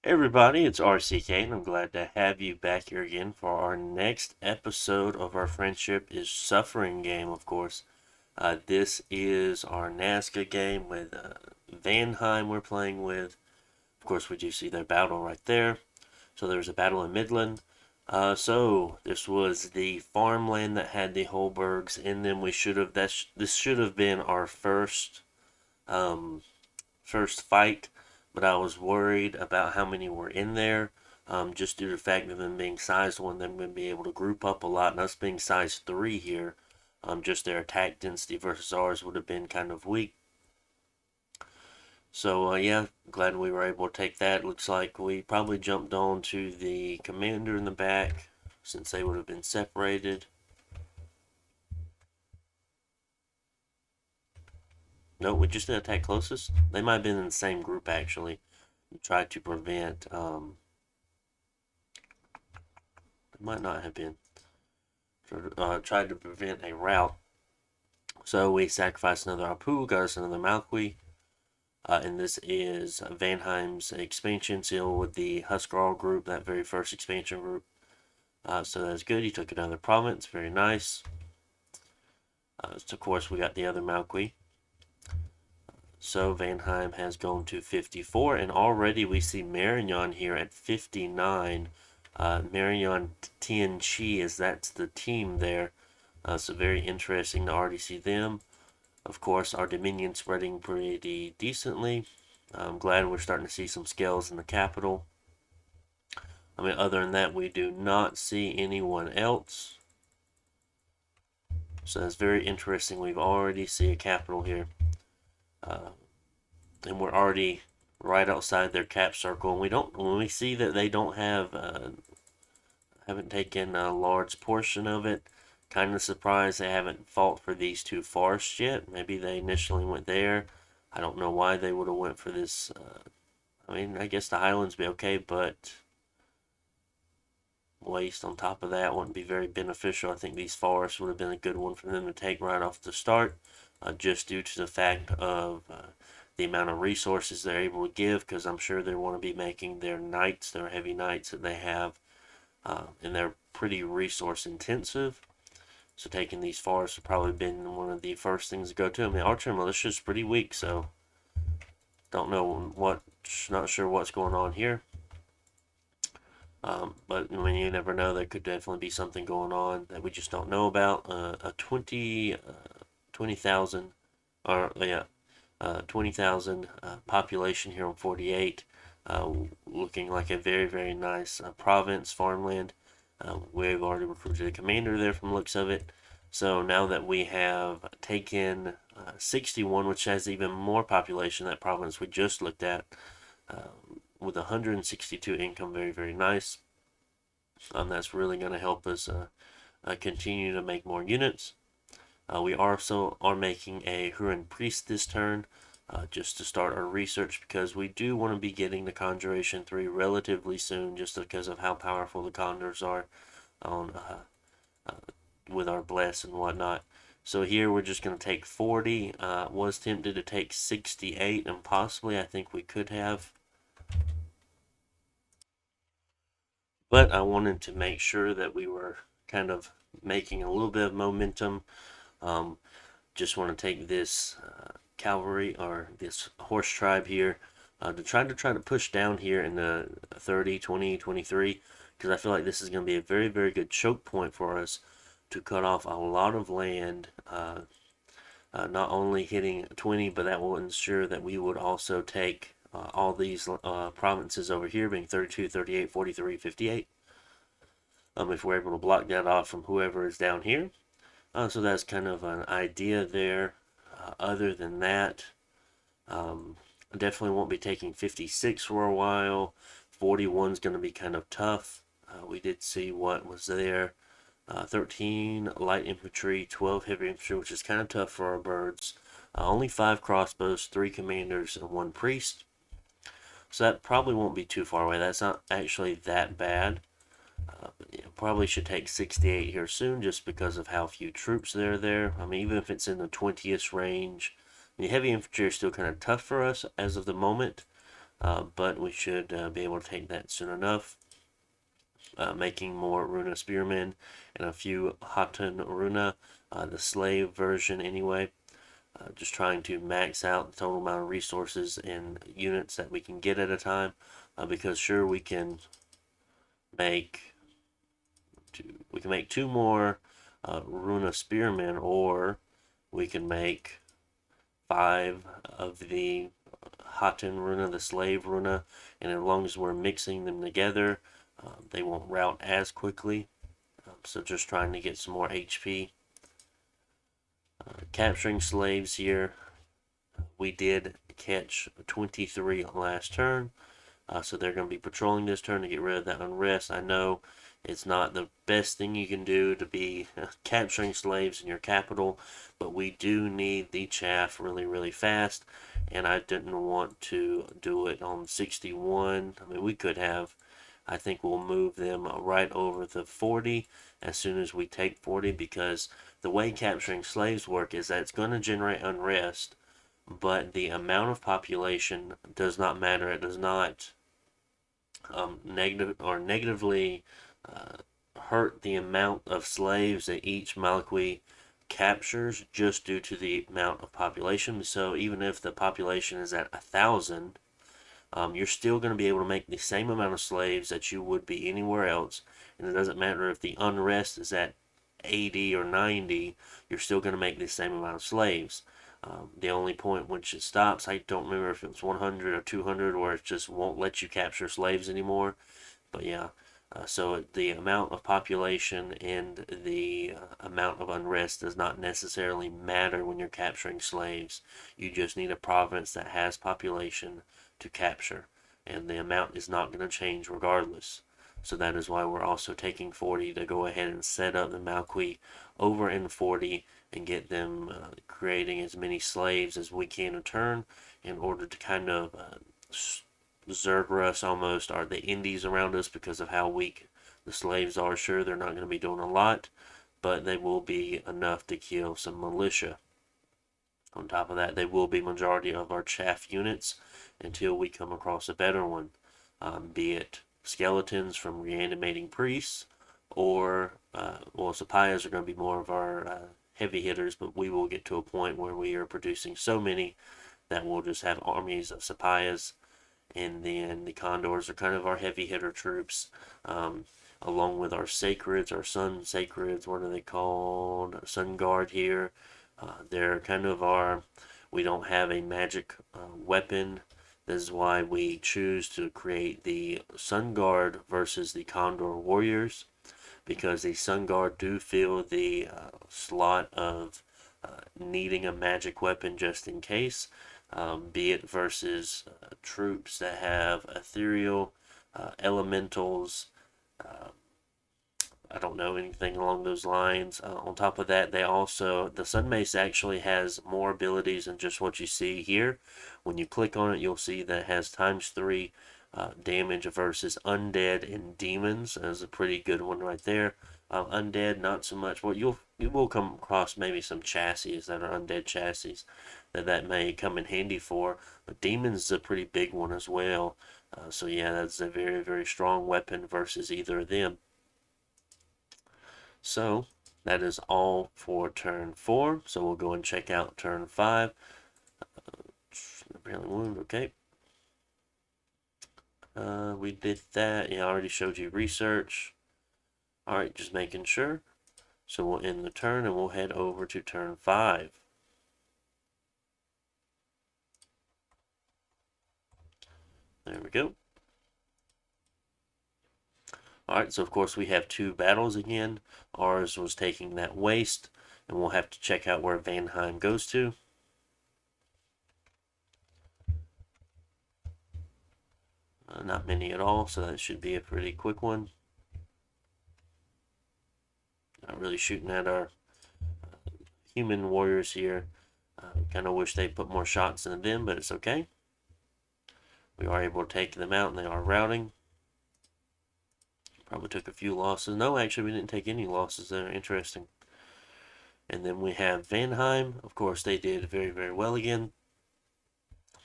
Hey everybody, it's RCK, and I'm glad to have you back here again for our next episode of our Friendship is Suffering game, of course. This is our Nazca game with Vanheim we're playing with. Of course, we do see their battle right there. So there's a battle in Midland. So this was the farmland that had the Holbergs in them. This should have been our um, first fight, but I was worried about how many were in there, just due to the fact of them being size 1, them going to be able to group up a lot, and us being size 3 here, just their attack density versus ours would have been kind of weak. So, yeah, glad we were able to take that. Looks like we probably jumped on to the commander in the back, since they would have been separated. No, we just did attack closest. They might have been in the same group, actually. Tried to prevent, they might not have been. Tried to prevent a rout. So we sacrificed another Apu, got us another Malqui. And this is Vanheim's expansion seal with the Huskarl group, that very first expansion group. So that's good. He took another province. Very nice. So of course, we got the other Malqui. So Vanheim has gone to 54, and already we see Marignan here at 59. Marignan Tianchi that's the team there. So very interesting to already see them. Of course, our Dominion spreading pretty decently. I'm glad we're starting to see some scales in the capital. I mean, other than that, we do not see anyone else. So that's very interesting. We've already see a capital here. And we're already right outside their cap circle. And when we see that they don't have, haven't taken a large portion of it, kind of surprised they haven't fought for these two forests yet. Maybe they initially went there. I don't know why they would have went for this. I mean, I guess the Highlands be okay, but waste on top of that wouldn't be very beneficial. I think these forests would have been a good one for them to take right off the start, just due to the fact of the amount of resources they're able to give, because I'm sure they want to be making their knights, their heavy knights that they have, and they're pretty resource intensive. So taking these forests would probably been one of the first things to go to. I mean, archer militia is pretty weak, so don't know what, not sure what's going on here. But I mean, you never know. There could definitely be something going on that we just don't know about. A 20,000, or yeah, 20,000 population here on 48, looking like a very nice province, farmland. We've already recruited a commander there from the looks of it. So now that we have taken 61, which has even more population, that province we just looked at, with 162 income, very nice. That's really going to help us continue to make more units. We also are making a Huron priest this turn, just to start our research, because we do want to be getting the Conjuration 3 relatively soon, just because of how powerful the Condors are on with our bless and whatnot. So here we're just going to take 40. Was tempted to take 68, and possibly I think we could have. But I wanted to make sure that we were kind of making a little bit of momentum. Just want to take this cavalry, or this horse tribe here, to try to push down here in the 30, 20, 23, because I feel like this is going to be a very good choke point for us to cut off a lot of land, not only hitting 20, but that will ensure that we would also take all these provinces over here, being 32, 38, 43, 58, if we're able to block that off from whoever is down here. So that's kind of an idea there. Other than that, I definitely won't be taking 56 for a while. 41 is going to be kind of tough. We did see what was there. 13 light infantry, 12 heavy infantry, which is kind of tough for our birds. Only 5 crossbows, 3 commanders, and 1 priest. So that probably won't be too far away. That's not actually that bad. Probably should take 68 here soon, just because of how few troops there are there. I mean, even if it's in the 20th range, the heavy infantry are still kind of tough for us as of the moment. but we should be able to take that soon enough. Making more Runa Spearmen and a few Hatan Runa, the slave version anyway. Just trying to max out the total amount of resources and units that we can get at a time, because sure make we can make two more Runa Spearmen, or we can make five of the Hatan Runa, the slave Runa, and as long as we're mixing them together, they won't route as quickly. So just trying to get some more HP. Capturing slaves here. We did catch 23 last turn. So they're going to be patrolling this turn to get rid of that unrest. I know it's not the best thing you can do to be capturing slaves in your capital, but we do need the chaff really, really fast. And I didn't want to do it on 61. I mean, we could have, I think we'll move them right over the 40 as soon as we take 40, because the way capturing slaves work is that it's going to generate unrest, but the amount of population does not matter. It does not negatively hurt the amount of slaves that each Malakwi captures just due to the amount of population. So even if the population is at 1,000, you're still going to be able to make the same amount of slaves that you would be anywhere else. And it doesn't matter if the unrest is at 80 or 90, you're still going to make the same amount of slaves. The only point which it stops, I don't remember if it was 100 or 200, where it just won't let you capture slaves anymore. But yeah, so the amount of population and the amount of unrest does not necessarily matter when you're capturing slaves. You just need a province that has population to capture, and the amount is not going to change regardless. So that is why we're also taking 40 to go ahead and set up the Malqui over in 40 and get them creating as many slaves as we can in turn, in order to kind of Zerg us almost, are the Indies around us, because of how weak the slaves are. Sure, they're not going to be doing a lot, but they will be enough to kill some militia. On top of that, they will be majority of our chaff units until we come across a better one, be it skeletons from reanimating priests, or well, Sapayas are going to be more of our heavy hitters, but we will get to a point where we are producing so many that we'll just have armies of Sapayas, and then the Condors are kind of our heavy hitter troops, along with our Sacreds, our Sun Sacreds. What are they called? Sun Guard here. They're kind of our, we don't have a magic weapon. This is why we choose to create the Sun Guard versus the Condor Warriors, because the Sun Guard do fill the slot of needing a magic weapon just in case, be it versus troops that have ethereal, elementals, I don't know anything along those lines. On top of that, the Sun Mace actually has more abilities than just what you see here. When you click on it, you'll see that it has ×3 damage versus undead and demons. That's a pretty good one right there. Undead, not so much. Well, you will come across maybe some chassis that are undead chassis that may come in handy for, but demons is a pretty big one as well. So yeah, that's a very, very strong weapon versus either of them. So that is all for turn 4. So we'll go and check out turn 5. Apparently wound, okay. We did that. Yeah, I already showed you research. Alright, just making sure. So we'll end the turn and we'll head over to turn 5. There we go. Alright, so of course we have 2 battles again. Ours was taking that waste, and we'll have to check out where Vanheim goes to. Not many at all, so that should be a pretty quick one. Not really shooting at our human warriors here. Kind of wish they put more shots into them, but it's okay. We are able to take them out, and they are routing. Probably took a few losses. No, actually, we didn't take any losses there. Interesting. And then we have Vanheim. Of course, they did very, very well again.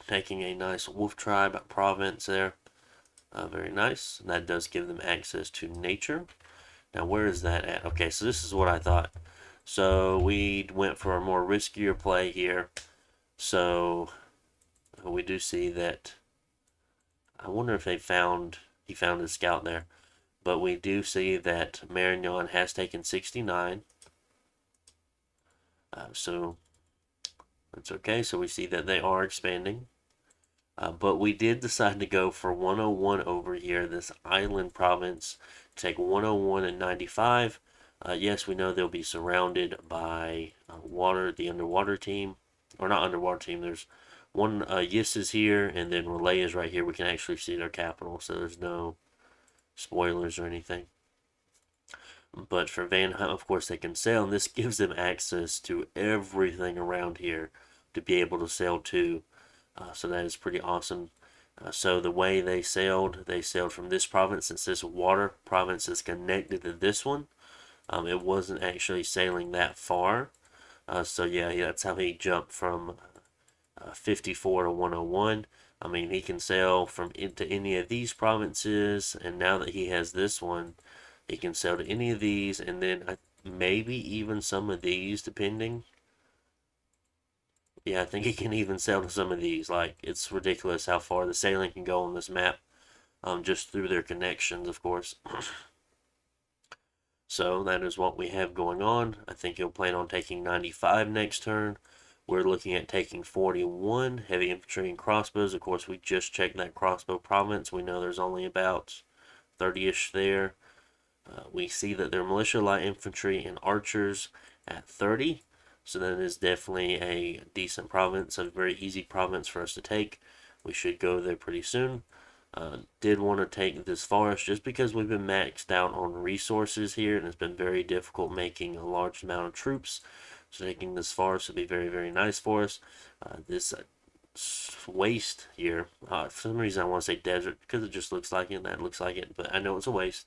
taking a nice wolf tribe province there. Very nice. That does give them access to nature. Now, where is that at? Okay, so this is what I thought. So we went for a more riskier play here. So we do see that. I wonder if he found his scout there. But we do see that Marignon has taken 69. So that's okay. So we see that they are expanding. But we did decide to go for 101 over here, this island province. Take 101 and 95. Yes, we know they'll be surrounded by water, the underwater team. Or not underwater team, there's one Yis is here, and then Relay is right here. We can actually see their capital, so there's no spoilers or anything. But for Vanheim, of course, they can sail, and this gives them access to everything around here to be able to sail to. So that is pretty awesome. So the way they sailed from this province, since this water province is connected to this one. It wasn't actually sailing that far. So yeah, that's how he jumped from 54 to 101. I mean, he can sail from into any of these provinces, and now that he has this one, he can sail to any of these, and then maybe even some of these, depending. Yeah, I think he can even sail to some of these. Like, it's ridiculous how far the sailing can go on this map, just through their connections, of course. So that is what we have going on. I think he'll plan on taking 95 next turn. We're looking at taking 41 heavy infantry and crossbows. Of course, we just checked that crossbow province. We know there's only about 30-ish there. We see that they're militia, light infantry, and archers at 30. So that is definitely a decent province, a very easy province for us to take. We should go there pretty soon. Did want to take this forest just because we've been maxed out on resources here, and it's been very difficult making a large amount of troops. So taking this forest would be very, very nice for us. This waste here, for some reason I want to say desert because it just looks like it, and that looks like it, but I know it's a waste.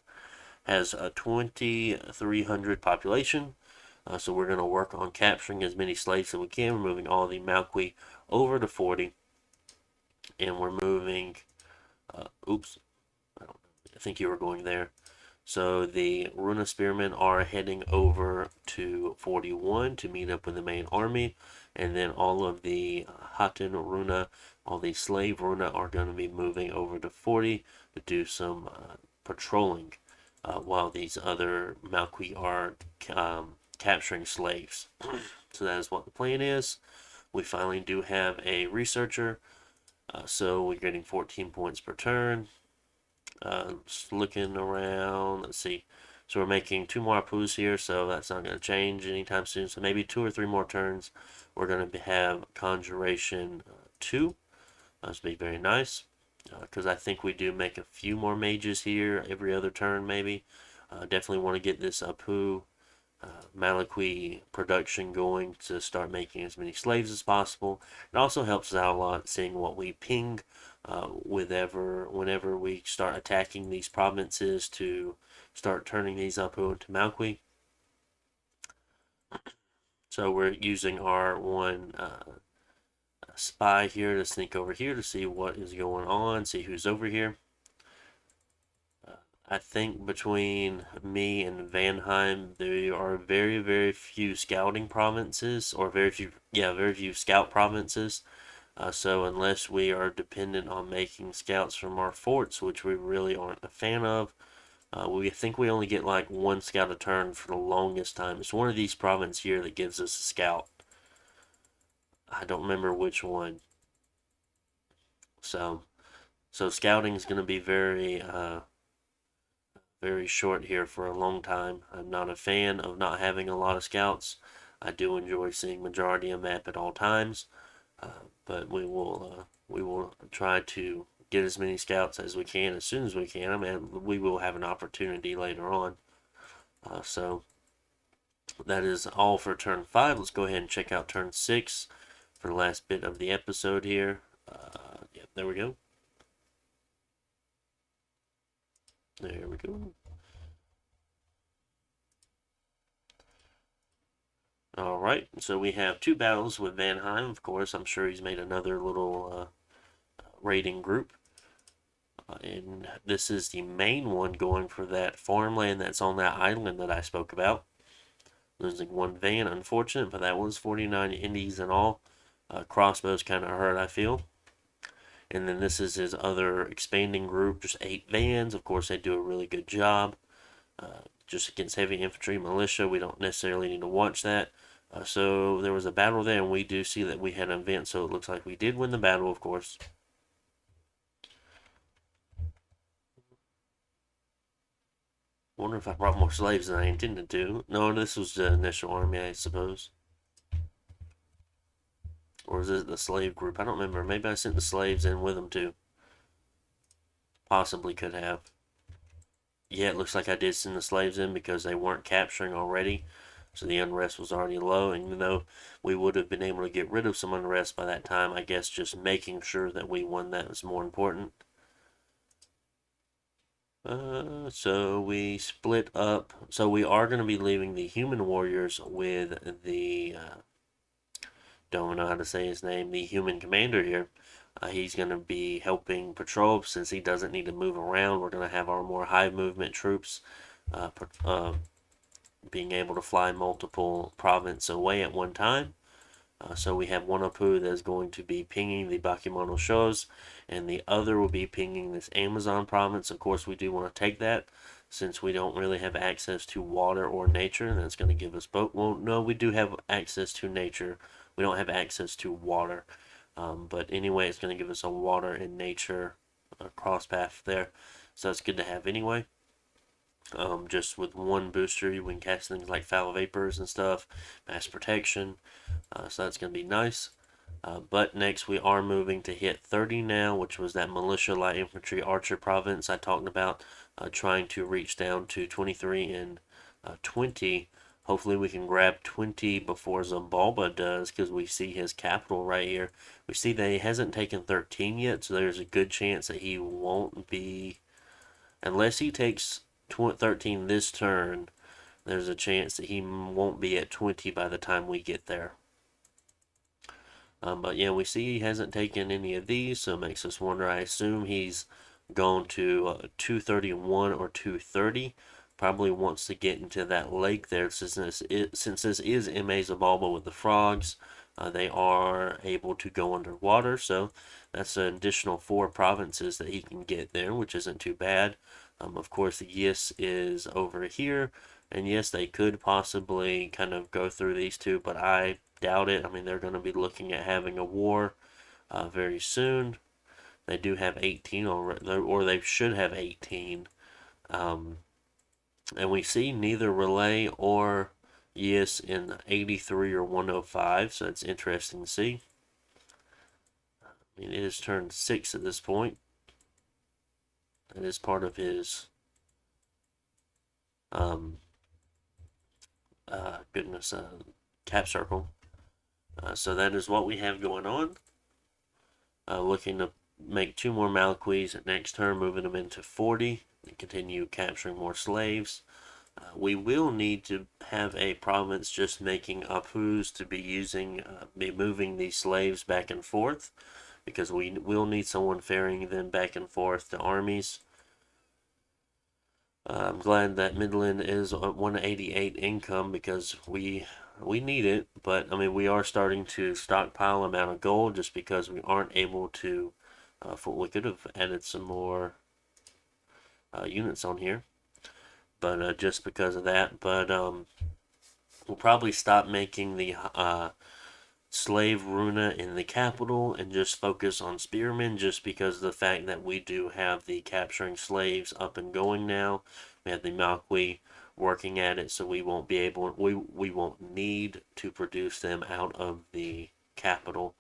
Has a 2,300 population. So we're going to work on capturing as many slaves as we can. We're moving all the Malqui over to 40. And we're moving, oops, I think you were going there. So the Runa Spearmen are heading over to 41 to meet up with the main army. And then all of the Hatten Runa, all the slave Runa are going to be moving over to 40 to do some patrolling. While these other Malqui are capturing slaves. So that is what the plan is. We finally do have a researcher. So we're getting 14 points per turn. Just looking around, let's see. So we're making 2 more Apus here, so that's not going to change anytime soon. So maybe 2 or 3 more turns. We're going to have Conjuration 2. That's be very nice. Because I think we do make a few more mages here every other turn, maybe. Definitely want to get this Apu Malaqui production going to start making as many slaves as possible. It also helps us out a lot seeing what we ping whenever we start attacking these provinces to start turning these Apu into Malqui. So we're using our one spy here to sneak over here to see what is going on, see who's over here. I think between me and Vanheim, there are very, very few scouting provinces, or very few scout provinces. So unless we are dependent on making scouts from our forts, which we really aren't a fan of, we think we only get like 1 scout a turn for the longest time. It's one of these provinces here that gives us a scout. I don't remember which one. So scouting is going to be very short here for a long time. I'm not a fan of not having a lot of scouts. I do enjoy seeing majority of map at all times, but we will try to get as many scouts as we can as soon as we can. I mean, we will have an opportunity later on. So that is all for turn 5. Let's go ahead and check out turn 6 for the last bit of the episode here. Yep, there we go. There we go. Alright, so we have 2 battles with Vanheim, of course. I'm sure he's made another little raiding group. And this is the main one going for that farmland that's on that island that I spoke about. Losing one van, unfortunate, but that was 49 indies in all. Crossbows kind of hurt, I feel. And then this is his other expanding group, just 8 vans. Of course, they do a really good job. Just against heavy infantry militia, we don't necessarily need to watch that. So there was a battle there, and we do see that we had an event, so it looks like we did win the battle, of course. Wonder if I brought more slaves than I intended to. No, this was the initial army, I suppose. Or is it the slave group? I don't remember. Maybe I sent the slaves in with them too. Possibly could have. Yeah, it looks like I did send the slaves in because they weren't capturing already. So the unrest was already low. And even though we would have been able to get rid of some unrest by that time, I guess just making sure that we won that was more important. So we split up. So we are going to be leaving the human warriors with the don't know how to say his name, the human commander here. He's going to be helping patrol since he doesn't need to move around. We're going to have our more high movement troops uh, being able to fly multiple provinces away at one time. So we have one Apu that is going to be pinging the Bakemono shows, and the other will be pinging this Amazon province. Of course, we do want to take that since we don't really have access to water or nature, and that's going to give us both. Well, no, we do have access to nature. We don't have access to water. But anyway, it's going to give us a water and nature cross path there. So that's good to have anyway. Just with one booster, we can cast things like foul vapors and stuff, mass protection. So that's going to be nice. But next we are moving to hit 30 now, which was that militia light infantry archer province I talked about, trying to reach down to 23 and 20. Hopefully we can grab 20 before Zambalba does, because we see his capital right here. We see that he hasn't taken 13 yet, so there's a good chance that he won't be, unless he takes 13 this turn, there's a chance that he won't be at 20 by the time we get there. But yeah, we see he hasn't taken any of these, so it makes us wonder. I assume he's gone to 231 or 230. Probably wants to get into that lake there since this is MA Zabalba with the frogs. They are able to go underwater, so that's an additional 4 provinces that he can get there, which isn't too bad. Of course, Yis is over here, and yes, they could possibly kind of go through these two, but I doubt it. I mean, they're going to be looking at having a war very soon. They do have 18 already, or they should have 18. And we see neither Relay or Yes in 83 or 105, so it's interesting to see. I mean, it is turn 6 at this point. That is part of his goodness, cap circle. So that is what we have going on. Looking to make 2 more Malquis at next turn, moving them into 40 and continue capturing more slaves. We will need to have a province just making Apus to be be moving these slaves back and forth, because we will need someone ferrying them back and forth to armies. I'm glad that Midland is at 188 income because we need it, but I mean we are starting to stockpile amount of gold just because we aren't able to. We could have added some more units on here, but just because of that. But we'll probably stop making the slave runa in the capital and just focus on spearmen, just because of the fact that we do have the capturing slaves up and going now. We have the Malqui working at it, so we won't be able, we won't need to produce them out of the capital.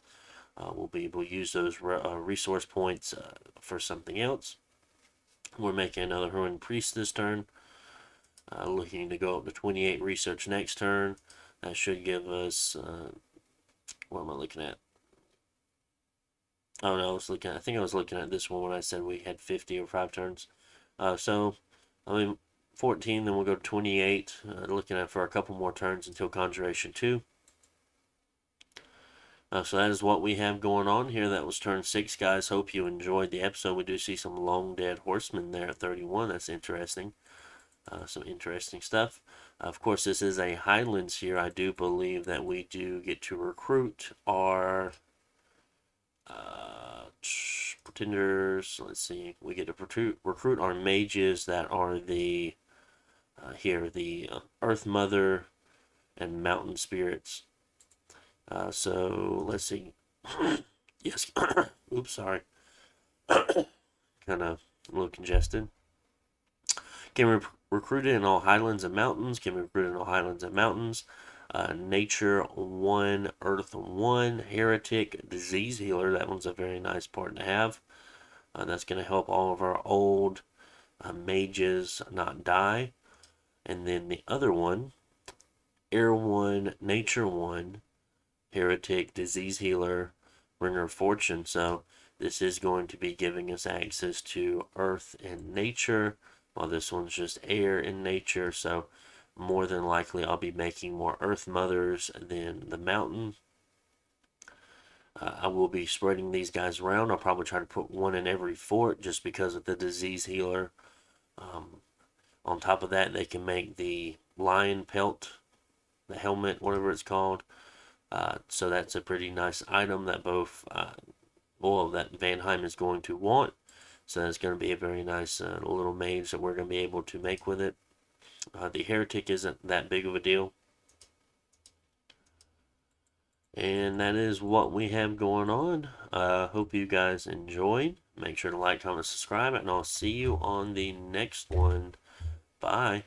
We'll be able to use those resource points for something else. We're making another Huron Priest this turn. Looking to go up to 28 research next turn. That should give us, what am I looking at? Oh no, I think I was looking at this one when I said we had 50 or 5 turns. So, I mean, 14, then we'll go to 28, looking at for a couple more turns until Conjuration 2. So that is what we have going on here. That was turn 6, guys. Hope you enjoyed the episode. We do see some long dead horsemen there at 31. That's interesting. Some interesting stuff. Of course, this is a Highlands here. I do believe that we do get to recruit our pretenders. Let's see. We get to recruit our mages that are the the Earth Mother and Mountain Spirits. So let's see. Yes. Oops, sorry. Kind of a little congested. Can we recruit it in all highlands and mountains? Can we recruit it in all highlands and mountains? Nature 1, Earth 1, Heretic, Disease Healer. That one's a very nice part to have. That's going to help all of our old mages not die. And then the other one, Air 1, Nature 1, Heretic, Disease Healer, Bringer of Fortune. So this is going to be giving us access to Earth and Nature, while this one's just Air and Nature. So more than likely I'll be making more Earth Mothers than the Mountain. I will be spreading these guys around. I'll probably try to put one in every fort just because of the Disease Healer. On top of that, they can make the lion pelt, the helmet, whatever it's called. So that's a pretty nice item that that Vanheim is going to want. So that's going to be a very nice little mage that we're going to be able to make with it. The Heretic isn't that big of a deal. And that is what we have going on. Hope you guys enjoyed. Make sure to like, comment, subscribe, and I'll see you on the next one. Bye.